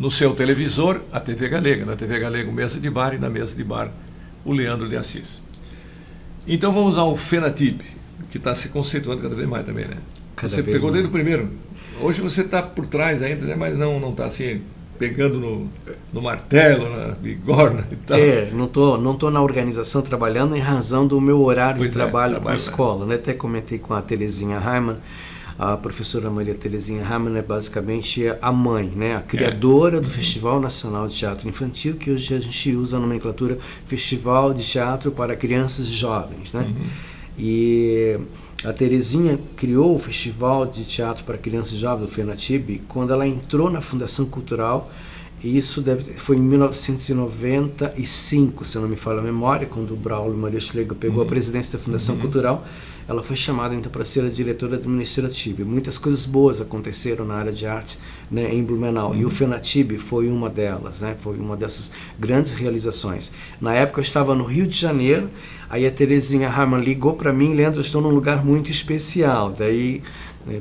no seu televisor a TV Galega, na TV Galega o Mesa de Bar e na Mesa de Bar o Leandro de Assis. Então vamos ao FENATIB, que está se conceituando cada vez mais também, né? Você pegou desde o primeiro. Hoje você está por trás ainda, né? Mas não está assim, pegando no martelo, na bigorna e tal. Não tô na organização trabalhando em razão do meu horário de trabalho com a escola, né? Até comentei com a Terezinha Heimann, a professora Maria Terezinha Heimann é basicamente a mãe, né? A criadora do Festival Nacional de Teatro Infantil, que hoje a gente usa a nomenclatura Festival de Teatro para Crianças e Jovens, né? E a Terezinha criou o Festival de Teatro para Crianças e Jovens, do FENATIB, quando ela entrou na Fundação Cultural, e isso foi em 1995, se eu não me falha a memória, quando o Braulio Maria Schlegel pegou a presidência da Fundação Cultural. Ela foi chamada então para ser a diretora administrativa. Muitas coisas boas aconteceram na área de artes, né, em Blumenau, e o FENATIB foi uma delas, né, foi uma dessas grandes realizações. Na época eu estava no Rio de Janeiro, aí a Terezinha Heimann ligou para mim: Leandro, eu estou num lugar muito especial. Daí,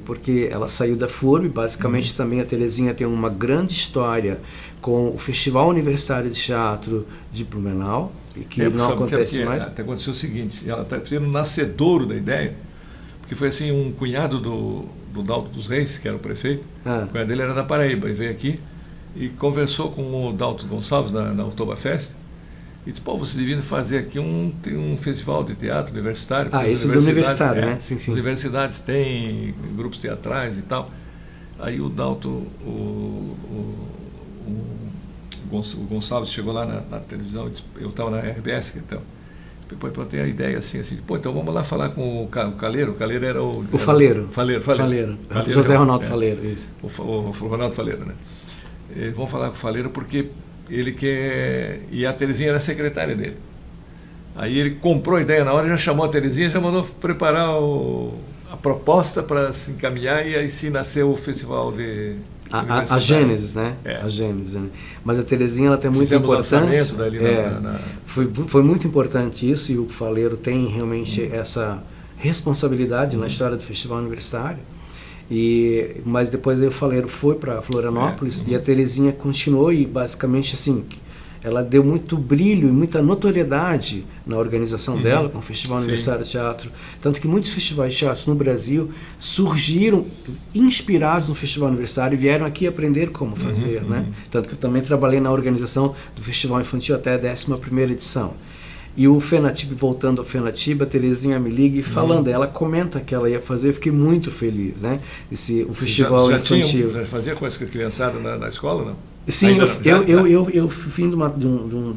porque ela saiu da FURB, basicamente também a Terezinha tem uma grande história com o Festival Universitário de Teatro de Blumenau, e que não acontece mais. Até aconteceu o seguinte, ela está sendo nascedouro da ideia, porque foi assim, um cunhado do Dalto dos Reis, que era o prefeito, o cunhado dele era da Paraíba, ele veio aqui e conversou com o Dalto Gonçalves na Oktoberfest, e disse: pô, você devia fazer aqui um festival de teatro universitário. Esse do universitário, né? Sim. As universidades têm grupos teatrais e tal. Aí o Dalto, o Gonçalves chegou lá na televisão, e disse, eu estava na RBS, então, pô, eu tenho a ideia assim, pô, então vamos lá falar com o Caleiro. O Caleiro era o Faleiro. José Ronaldo Faleiro, isso. O Ronaldo Faleiro, né? Vamos falar com o Faleiro porque ele quer... E a Terezinha era secretária dele. Aí ele comprou a ideia na hora, já chamou a Terezinha, já mandou preparar a proposta para se encaminhar, e aí sim nasceu o festival de... A Gênesis, né? A Gênesis, né? Mas a Terezinha, ela tem muita importância. Dali Foi muito importante isso, e o Faleiro tem realmente essa responsabilidade na história do Festival Universitário. Mas depois aí o Faleiro foi para Florianópolis, e a Terezinha continuou, e basicamente assim, ela deu muito brilho e muita notoriedade na organização dela com o Festival Universitário de Teatro. Tanto que muitos festivais de teatro no Brasil surgiram inspirados no Festival Universitário e vieram aqui aprender como fazer, né? Tanto que eu também trabalhei na organização do Festival Infantil até a 11ª edição. E o FENATIB, voltando ao FENATIB, a Terezinha me liga e falando, ela comenta que ela ia fazer, eu fiquei muito feliz, né? o Festival Infantil. Já fazia coisa com a criançada na escola, não? Sim, eu vim de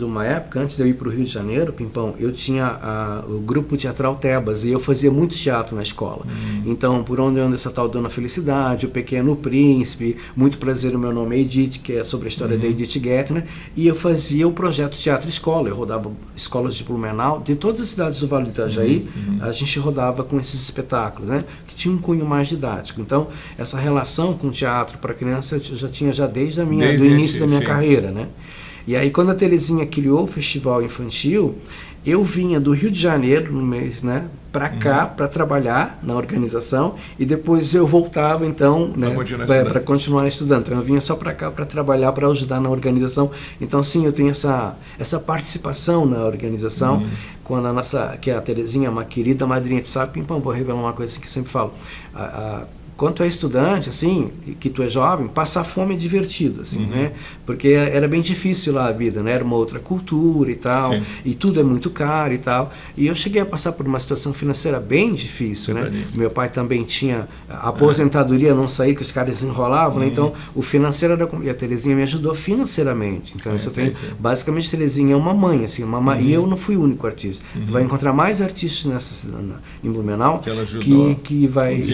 uma época, antes de eu ir para o Rio de Janeiro, Pimpão, eu tinha o grupo teatral Tebas, e eu fazia muito teatro na escola. Então, por onde anda essa tal Dona Felicidade, o Pequeno Príncipe, Muito Prazer, o meu nome é Edith, que é sobre a história da Edith Gettner, e eu fazia o projeto Teatro Escola. Eu rodava escolas de Blumenau, de todas as cidades do Vale do Itajaí, a gente rodava com esses espetáculos, né, que tinha um cunho mais didático. Então, essa relação com o teatro para criança eu já tinha desde do início da minha carreira, né? E aí, quando a Terezinha criou o Festival Infantil, eu vinha do Rio de Janeiro, no mês, né, para cá, para trabalhar na organização, e depois eu voltava, então, né, para continuar estudando. Então, eu vinha só para cá para trabalhar, para ajudar na organização. Então, sim, eu tenho essa participação na organização, quando que a Terezinha é uma querida madrinha, tu sabe, Pimpão, vou revelar uma coisa assim que eu sempre falo. Quando tu é estudante, assim, que tu é jovem, passar fome é divertido, assim, né? Porque era bem difícil lá a vida, né? Era uma outra cultura e tal, e tudo é muito caro e tal. E eu cheguei a passar por uma situação financeira bem difícil, né? Meu pai também tinha a aposentadoria, não saía, que os caras enrolavam, né? Então o financeiro era... E a Terezinha me ajudou financeiramente. Então isso eu tenho... Basicamente, a Terezinha é uma mãe, assim, e eu não fui o único artista. Tu vai encontrar mais artistas em Blumenau que ela ajudou, que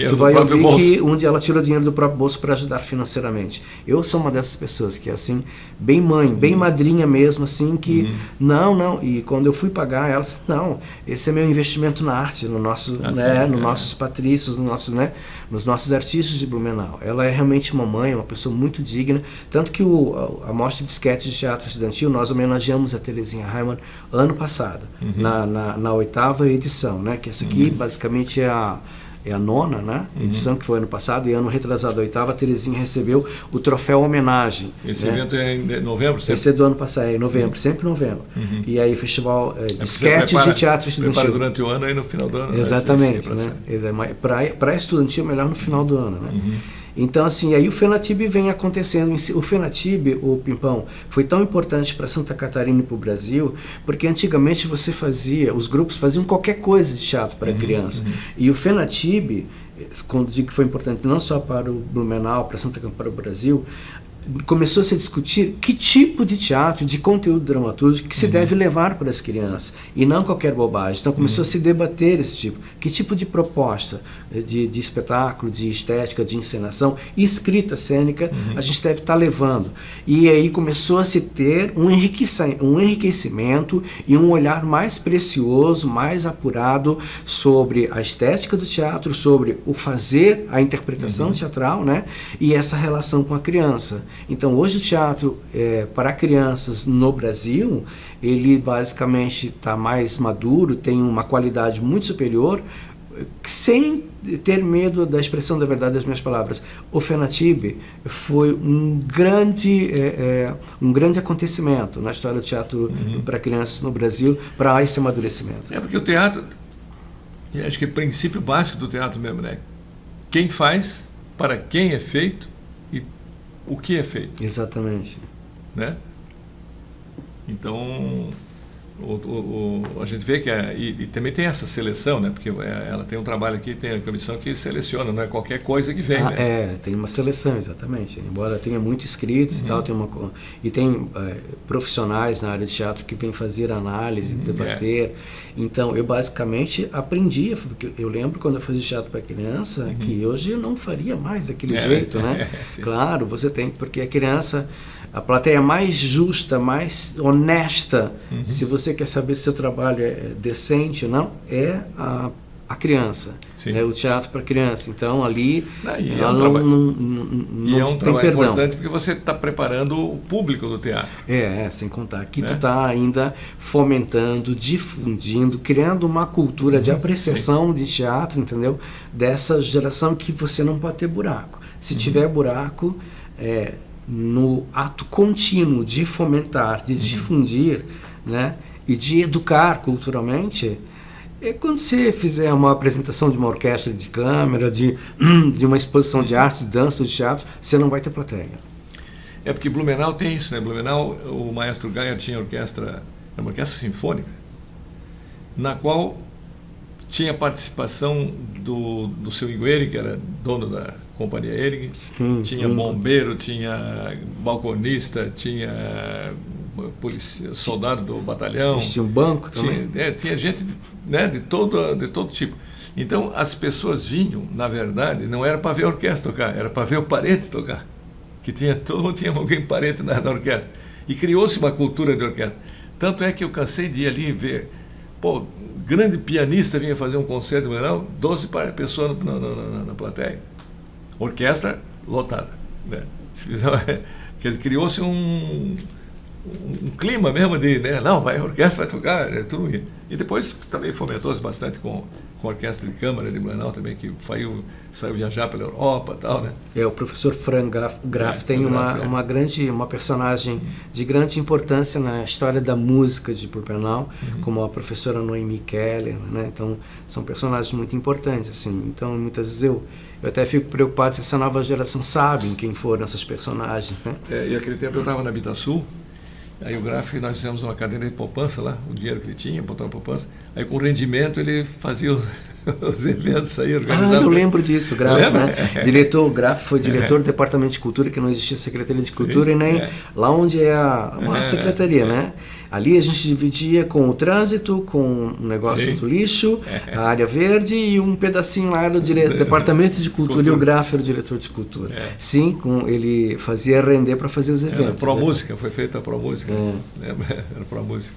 tu vai ouvir que onde ela tirou dinheiro do próprio bolso para ajudar financeiramente. Eu sou uma dessas pessoas que é assim, bem mãe, bem madrinha mesmo, assim, que não, e quando eu fui pagar, ela disse, não, esse é meu investimento na arte, no nosso, nos nossos patrícios, nos nossos artistas de Blumenau. Ela é realmente uma mãe, uma pessoa muito digna, tanto que a mostra de esquete de teatro estudantil, nós homenageamos a Terezinha Heimann ano passado, na 8ª edição, né, que essa aqui basicamente é é a 9ª, né? Edição que foi ano passado, e ano retrasado, a 8ª, a Terezinha recebeu o troféu homenagem. Esse evento é em novembro? Sempre? Esse é do ano passado, é em novembro, sempre em novembro. E aí o festival de sketches de teatro estudantil. Prepara durante o ano e no final do ano. Exatamente, né? Para estudantil, melhor no final do ano, né? Então, assim, aí o FENATIB vem acontecendo. O FENATIB, o Pimpão, foi tão importante para Santa Catarina e para o Brasil, porque antigamente os grupos faziam qualquer coisa de teatro para criança. E o FENATIB, quando digo que foi importante não só para o Blumenau, para Santa Catarina, para o Brasil, começou a se discutir que tipo de teatro, de conteúdo dramatúrgico que se deve levar para as crianças, e não qualquer bobagem. Então começou a se debater esse tipo, que tipo de proposta de espetáculo, de estética, de encenação e escrita cênica a gente deve estar levando. E aí começou a se ter um enriquecimento e um olhar mais precioso, mais apurado sobre a estética do teatro, sobre o fazer, a interpretação teatral, né? E essa relação com a criança. Então, hoje o teatro para crianças no Brasil, ele basicamente está mais maduro, tem uma qualidade muito superior, sem ter medo da expressão da verdade das minhas palavras. O FENATIB foi um grande acontecimento na história do teatro para crianças no Brasil, para esse amadurecimento. É porque o teatro, acho que é o princípio básico do teatro mesmo, né? Quem faz, para quem é feito e o que é feito. Exatamente. Né? Então, a gente vê que e também tem essa seleção, né? Porque ela tem um trabalho aqui, tem a comissão que seleciona, não é qualquer coisa que vem, né? Tem uma seleção, exatamente. Embora tenha muito escritos e tal, tem profissionais na área de teatro que vêm fazer análise, debater. Então, eu basicamente aprendi, porque eu lembro quando eu fazia teatro para criança, que hoje eu não faria mais daquele jeito, né? Claro, você tem, porque a criança, a plateia mais justa, mais honesta, se você quer saber se seu trabalho é decente ou não, é a criança, é o teatro para criança. Então ali ela não é um tem trabalho perdão. Importante porque você está preparando o público do teatro. Sem contar que tu está ainda fomentando, difundindo, criando uma cultura de apreciação de teatro, entendeu? Dessa geração que você não pode ter buraco. Se tiver buraco, no ato contínuo de fomentar, de difundir, né, e de educar culturalmente, quando você fizer uma apresentação de uma orquestra de câmara, de uma exposição de arte, de dança, de teatro, você não vai ter plateia. É porque Blumenau tem isso, né? Blumenau, o maestro Gaia tinha uma orquestra sinfônica, na qual tinha participação do seu Igueri, que era dono da companhia Ehring, tinha bombeiro, tinha balconista, tinha soldado do batalhão. Tinha um banco também. Tinha gente, né, de todo tipo. Então as pessoas vinham, na verdade, não era para ver a orquestra tocar, era para ver o parente tocar. Que todo mundo tinha alguém parente na orquestra. E criou-se uma cultura de orquestra. Tanto é que eu cansei de ir ali ver. Grande pianista vinha fazer um concerto em Blumenau, 12 pessoas na plateia. Orquestra lotada. Né? Criou-se um clima mesmo de, né? Não, a orquestra vai tocar, tudo isso. E depois também fomentou-se bastante com a orquestra de câmara de Blumenau também, que saiu viajar pela Europa e tal, né? O professor Frank Graf tem uma personagem de grande importância na história da música de Blumenau, como a professora Noemi Keller, né? Então, são personagens muito importantes, assim. Então, muitas vezes eu até fico preocupado se essa nova geração sabe quem foram essas personagens, né? E aquele tempo eu estava na Bitasul. Aí o Graf, nós fizemos uma cadeira de poupança lá, o dinheiro que ele tinha, botou na poupança. Aí com o rendimento ele fazia os eventos aí organizados. Eu lembro disso, o Graf, né? O Graf foi diretor do Departamento de Cultura, que não existia Secretaria de Cultura, e nem lá onde é a Secretaria, né? Ali a gente dividia com o trânsito, com um negócio do lixo, a área verde e um pedacinho lá do Departamento de Cultura. E o Graf era o diretor de cultura. Sim, ele fazia render para fazer os eventos. Era pró-música, foi feita a pró-música. Era pró-música.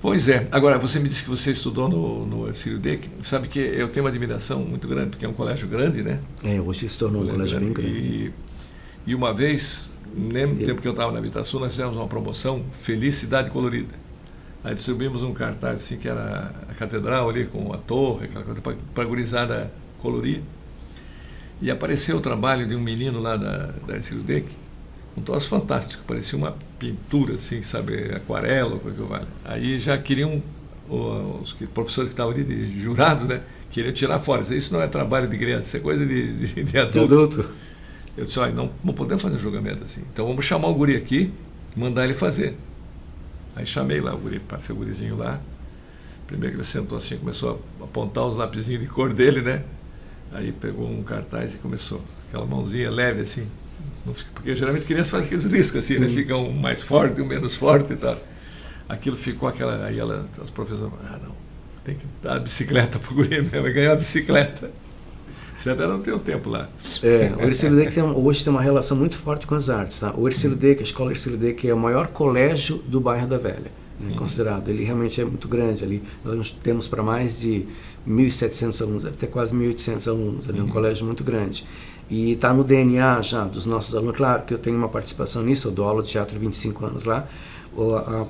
Pois é. Agora, você me disse que você estudou no Ercílio Deck. Sabe que eu tenho uma admiração muito grande, porque é um colégio grande, né? Hoje se tornou um colégio bem grande. E uma vez, no tempo que eu estava na Habitação, nós fizemos uma promoção Feliz Cidade Colorida. Aí distribuímos um cartaz assim, que era a catedral ali, com a torre, aquela coisa, para a gurizada colorir. E apareceu o trabalho de um menino lá da Ercílio Deck, um troço fantástico, parecia uma pintura, assim, sabe, aquarela, coisa que vale. Aí já queriam, os professores que estavam ali, de jurados, né, queriam tirar fora. Isso não é trabalho de criança, isso é coisa de adulto. Eu disse, olha, não podemos fazer um julgamento assim. Então vamos chamar o guri aqui, mandar ele fazer. Aí chamei lá o guri, passei o gurizinho lá. Primeiro que ele sentou assim, começou a apontar os lapisinhos de cor dele, né? Aí pegou um cartaz e começou, aquela mãozinha leve assim, porque geralmente crianças fazem aqueles riscos assim, né? Fica um mais forte, um menos forte e tal. Aquilo ficou aquela, aí as professoras falaram, não, tem que dar a bicicleta pro guri mesmo, vai ganhar a bicicleta. Você até não tem o tempo lá. O Ercílio Deck hoje tem uma relação muito forte com as artes. Tá? O Ercílio Deck, a escola Ercílio Deck, é o maior colégio do bairro da Velha, considerado. Ele realmente é muito grande ali. Nós temos para mais de 1.700 alunos, deve ter quase 1.800 alunos. É um colégio muito grande. E está no DNA já dos nossos alunos. Claro que eu tenho uma participação nisso, eu dou aula de teatro há 25 anos lá.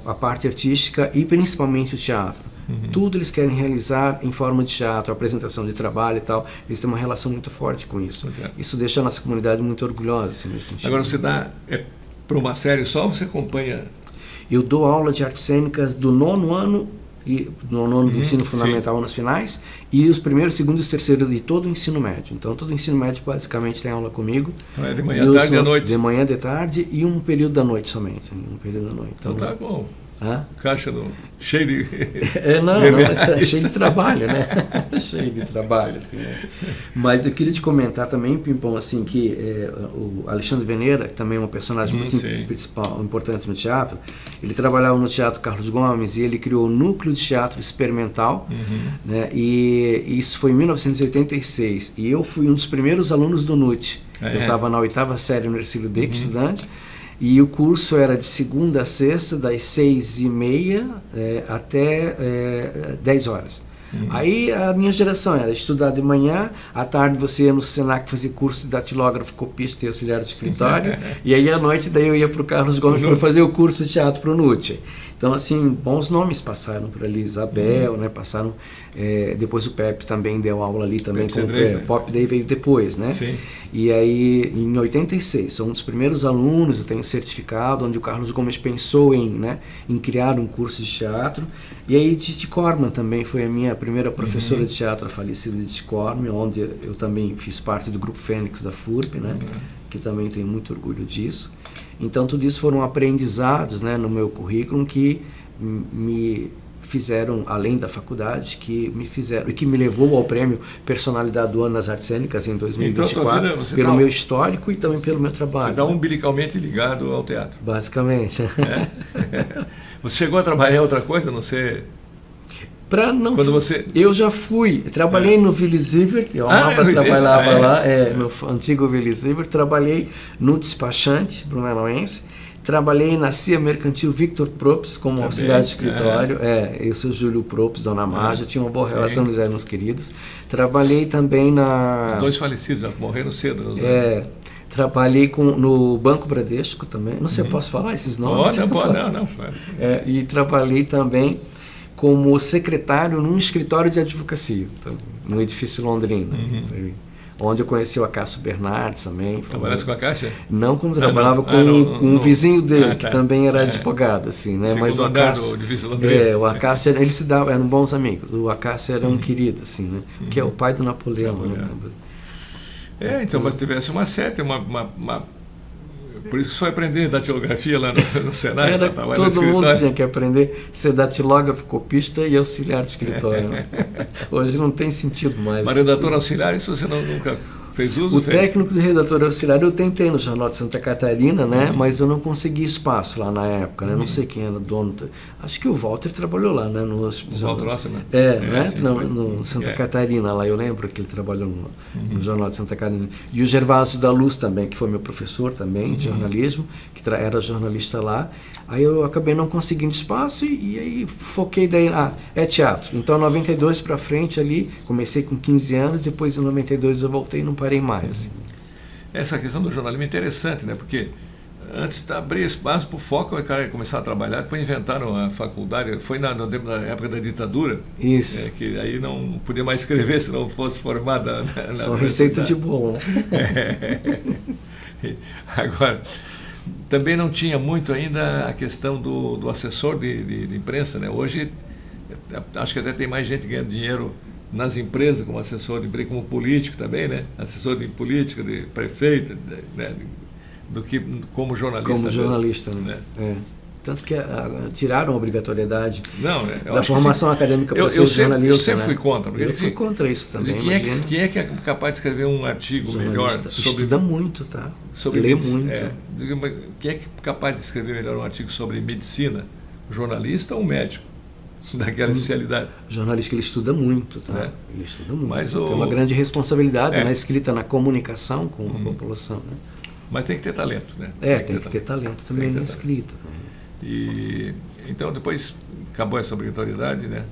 A parte artística e principalmente o teatro. Tudo eles querem realizar em forma de teatro, apresentação de trabalho e tal. Eles têm uma relação muito forte com isso. Isso deixa a nossa comunidade muito orgulhosa, assim, nesse sentido. Agora, você dá para uma série só ou você acompanha? Eu dou aula de artes cênicas do nono ano, no nono do ensino fundamental, nos finais, e os primeiros, segundos e terceiros de todo o ensino médio. Então, todo o ensino médio basicamente tem aula comigo. Então é de manhã, tarde e à noite? De manhã, de tarde e um período da noite somente. Um período da noite. Então tá bom. Caixa cheio de... Não, é cheio de trabalho, né? Cheio de trabalho, assim, né? Mas eu queria te comentar também, Pimpão, assim, que o Alexandre Veneira, que também é um personagem muito importante no teatro, ele trabalhava no Teatro Carlos Gomes e ele criou o Núcleo de Teatro Experimental, né? E isso foi em 1986. E eu fui um dos primeiros alunos do NUT. Eu estava na 8ª série no Ercílio Deck, estudante. E o curso era de segunda a sexta, das 6h30 até 10 horas. Aí a minha geração era estudar de manhã, à tarde você ia no Senac fazer curso de datilógrafo, copista e auxiliar de escritório, e aí à noite daí eu ia para o Carlos Gomes para fazer o curso de teatro para o NUT. Então, assim, bons nomes passaram por ali, Isabel, né, passaram, depois o Pepe também deu aula ali também, com o Pop daí veio depois, né? Sim. E aí, em 86, sou um dos primeiros alunos, eu tenho certificado, onde o Carlos Gomes pensou em criar um curso de teatro, e aí Titi Corman também foi a minha primeira professora de teatro, a falecida Titi Corman, onde eu também fiz parte do Grupo Fênix da FURB, né, que também tenho muito orgulho disso. Então, tudo isso foram aprendizados, né, no meu currículo que me fizeram, além da faculdade, que me fizeram, e que me levou ao prêmio Personalidade do Ano nas Artes Cênicas em 2024, então, pelo meu histórico e também pelo meu trabalho. Você está umbilicalmente ligado ao teatro. Basicamente. Você chegou a trabalhar em outra coisa, não sei... Quando você... Eu já fui, trabalhei no Willy Sievert, eu trabalhava lá, no antigo Willy Sievert, trabalhei no despachante brunelloense, trabalhei na CIA Mercantil Victor Probst como auxiliar de escritório, eu sou Júlio Probst, Dona Marja, tinha uma boa relação, eles eram uns queridos. Trabalhei também na... Os dois falecidos, morreram cedo. Trabalhei no Banco Bradesco também, não sei se eu posso falar esses nomes. Não. E trabalhei também como secretário num escritório de advocacia, no edifício Londrina, onde eu conheci o Acácio Bernardes também. Trabalhaste com a Caixa? Não, como trabalhava com um vizinho dele, que também era advogado, assim, né? Mas o Acácio, o Acácio, eles se davam, eram bons amigos. O Acácio era um querido, assim, né? Que é o pai do Napoleão. Então, mas tivesse uma seta, por isso que foi aprender datilografia lá no Senac. Todo mundo tinha que aprender ser datilógrafo, copista e auxiliar de escritório. Hoje não tem sentido mais. Mas redator auxiliar, isso você nunca fez uso? Técnico de redator auxiliar eu tentei no Jornal de Santa Catarina, né? Mas eu não consegui espaço lá na época, né? Não sei quem era dono. Acho que o Walter trabalhou lá, né? No Walter Rosseman? No Santa Catarina, lá eu lembro que ele trabalhou no Jornal de Santa Catarina. E o Gervásio da Luz também, que foi meu professor também de jornalismo, que era jornalista lá. Aí eu acabei não conseguindo espaço e aí foquei daí, teatro. Então, em 92 para frente ali, comecei com 15 anos, depois em 92 eu voltei e não parei mais. Essa questão do jornalismo é interessante, né? Porque Antes de abrir espaço para o Foca, o cara começar a trabalhar, depois inventaram a faculdade, foi na época da ditadura. Isso. Que aí não podia mais escrever se não fosse formada na Só receita de bolo. Agora, também não tinha muito ainda a questão do assessor de imprensa, né? Hoje, acho que até tem mais gente ganhando dinheiro nas empresas como assessor de imprensa, como político também, né? Assessor de política, de prefeito, né? Do que como jornalista. Como jornalista, né? Tanto que tiraram a obrigatoriedade da formação acadêmica para ser jornalista. Eu sempre fui contra. Eu fui contra isso também. Quem é que é capaz de escrever um artigo melhor sobre... Estuda muito, tá? Lê muito. Quem é que é capaz de escrever melhor um artigo sobre medicina? Jornalista ou um médico daquela especialidade? Jornalista que ele estuda muito, tá? Ele estuda muito. Mas tem uma grande responsabilidade na escrita, na comunicação com a população, né? Mas tem que ter talento, né? Tem que ter talento também na escrita. Então, depois acabou essa obrigatoriedade, né?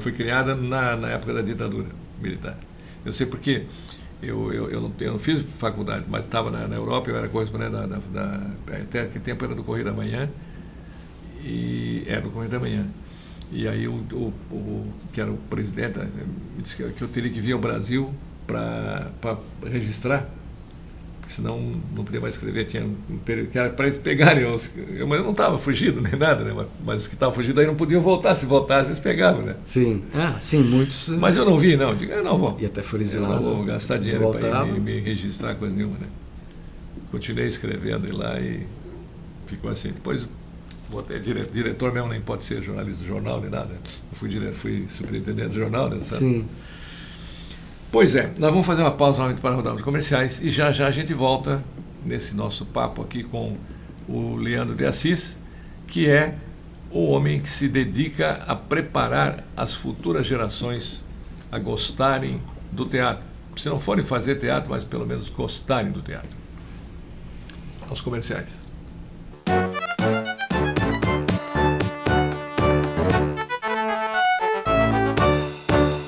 Foi criada na época da ditadura militar. Eu sei porque eu não fiz faculdade, mas estava na Europa, eu era correspondente até que tempo era do Correio da Manhã, e era do Correio da Manhã. E aí que era o presidente me disse que eu teria que vir ao Brasil para registrar, senão não podia mais escrever, tinha um período que era para eles pegarem mas eu não estava fugido nem nada, né? Mas os que estavam fugidos aí não podiam voltar, se voltassem eles pegavam, né? Sim, sim, muitos. Mas eu não vi, não, digo, eu não vou. E até for exilado. Eu não vou gastar dinheiro para me registrar coisa nenhuma, né? Continuei escrevendo lá e ficou assim. Depois voltei, diretor mesmo, nem pode ser jornalista do jornal nem nada. Eu fui superintendente do jornal, né? Sabe? Sim. Pois nós vamos fazer uma pausa novamente para rodar os comerciais e já a gente volta nesse nosso papo aqui com o Leandro de Assis, que é o homem que se dedica a preparar as futuras gerações a gostarem do teatro. Se não forem fazer teatro, mas pelo menos gostarem do teatro. Aos comerciais.